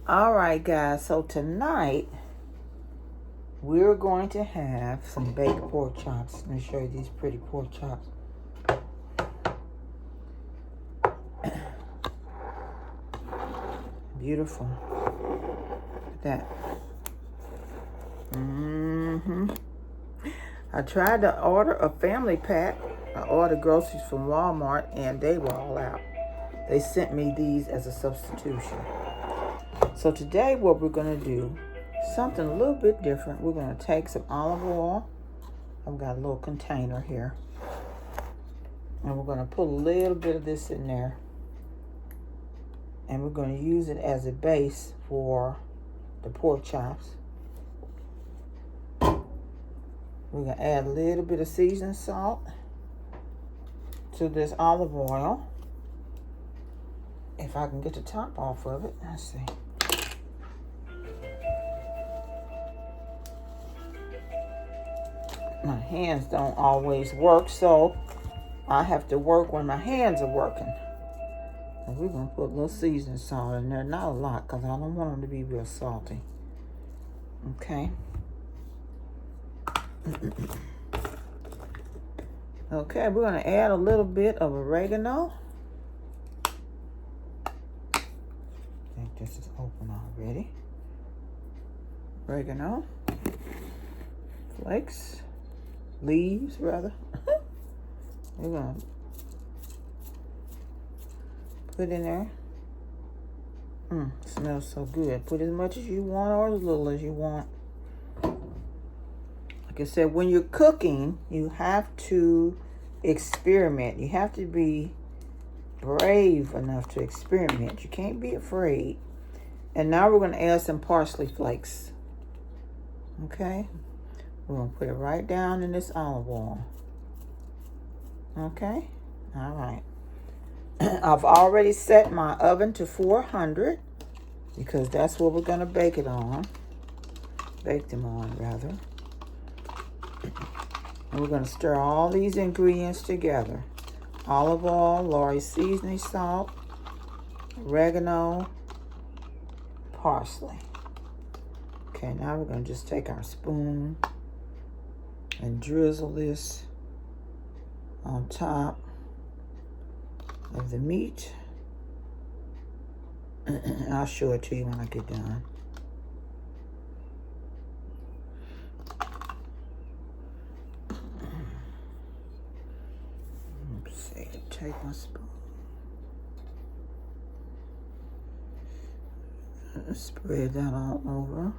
All right, guys. So tonight we're going to have some baked pork chops. Let me show you these pretty pork chops. Beautiful. Look at that. I tried to order a family pack. I ordered groceries from Walmart and they were all out. They sent me these as a substitution. So today what we're going to do, something a little bit different. We're going to take some olive oil. I've got a little container here. And we're going to put a little bit of this in there. And we're going to use it as a base for the pork chops. We're going to add a little bit of seasoned salt to this olive oil. If I can get the top off of it, let's see. My hands don't always work, so I have to work when my hands are working. And we're going to put a little seasoned salt in there. Not a lot, because I don't want them to be real salty. Okay. Okay, we're going to add a little bit of oregano. I think this is open already. Oregano. Flakes. Leaves, rather. We're going to put in there. Smells so good. Put as much as you want or as little as you want. Like I said, when you're cooking, you have to experiment. You have to be brave enough to experiment. You can't be afraid. And now we're going to add some parsley flakes. Okay? We're going to put it right down in this olive oil. Okay? All right. I've already set my oven to 400 because that's what we're going to bake it on. Bake them on, rather. And we're going to stir all these ingredients together. Olive oil, Lawry's seasoning salt, oregano, parsley. Okay, now we're going to just take our spoon and drizzle this on top of the meat. I'll show it to you when I get done. Let's see, take my spoon. Spread that all over.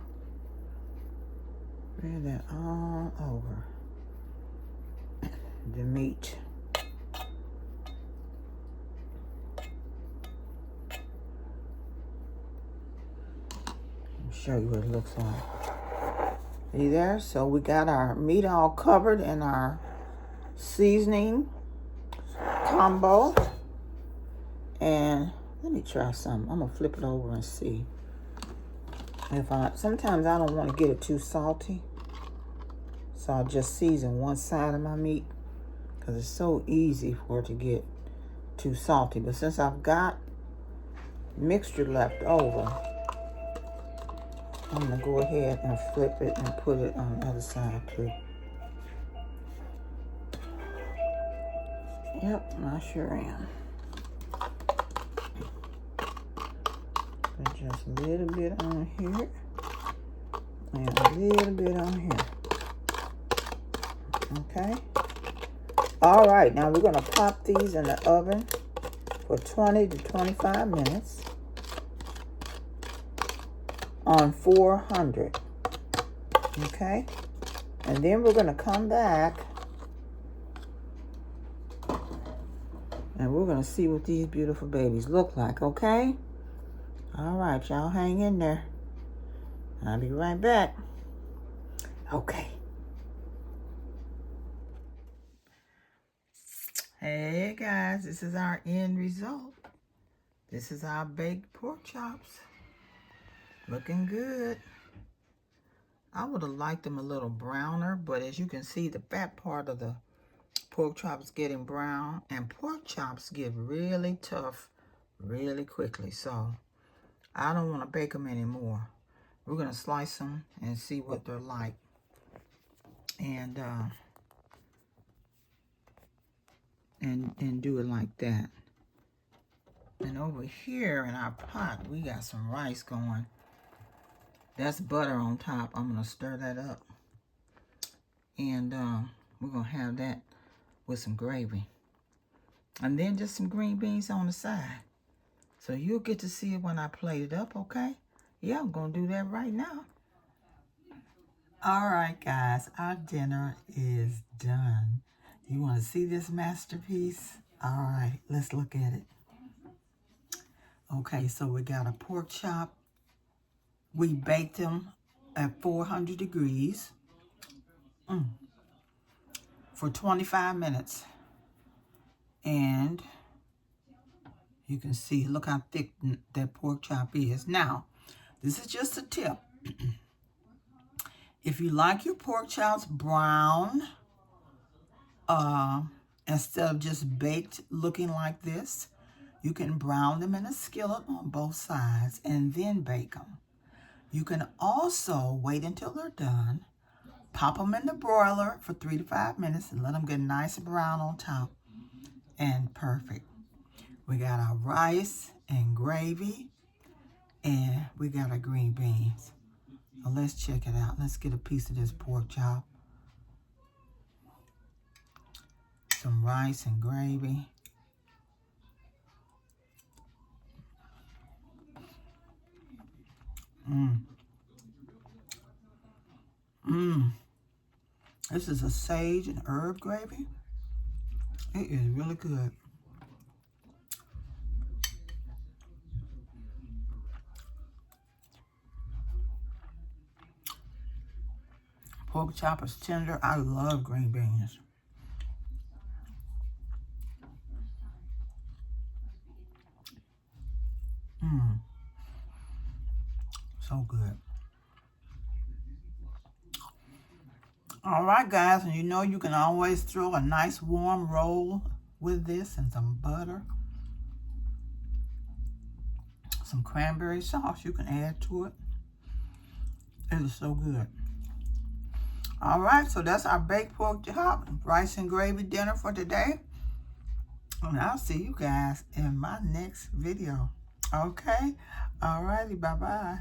Spread that all over the meat. Show you what it looks like. See there? So we got our meat all covered in our seasoning combo. And let me try something. I'm gonna flip it over and see. Sometimes I don't want to get it too salty. So I'll just season one side of my meat because it's so easy for it to get too salty. But since I've got mixture left over, I'm going to go ahead and flip it and put it on the other side too. Yep, I sure am. Put just a little bit on here and a little bit on here. Okay. All right, now we're going to pop these in the oven for 20 to 25 minutes. On 400. Okay? And then we're going to come back and we're going to see what these beautiful babies look like, okay? All right, y'all hang in there. I'll be right back. Okay. Hey guys, this is our end result. This is our baked pork chops. Looking good. I would have liked them a little browner, but as you can see, the fat part of the pork chops getting brown, and pork chops get really tough really quickly. So I don't want to bake them anymore. We're going to slice them and see what they're like. And do it like that. And over here in our pot, we got some rice going. That's butter on top. I'm going to stir that up. And we're going to have that with some gravy. And then just some green beans on the side. So you'll get to see it when I plate it up, okay? Yeah, I'm going to do that right now. All right, guys. Our dinner is done. You want to see this masterpiece? All right, let's look at it. Okay, so we got a pork chop. We baked them at 400 degrees for 25 minutes. And you can see, look how thick that pork chop is. Now, this is just a tip. If you like your pork chops brown, instead of just baked looking like this, you can brown them in a skillet on both sides and then bake them. You can also wait until they're done, pop them in the broiler for 3 to 5 minutes and let them get nice and brown on top. And perfect. We got our rice and gravy, and we got our green beans. Now let's check it out. Let's get a piece of this pork chop. Some rice and gravy. This is a sage and herb gravy. It is really good. Pork chop is tender. I love green beans. So good. All right, guys, and you know you can always throw a nice warm roll with this and some butter. Some cranberry sauce you can add to it. It is so good. All right, so that's our baked pork chop, rice and gravy dinner for today. And I'll see you guys in my next video. Okay? All righty, bye-bye.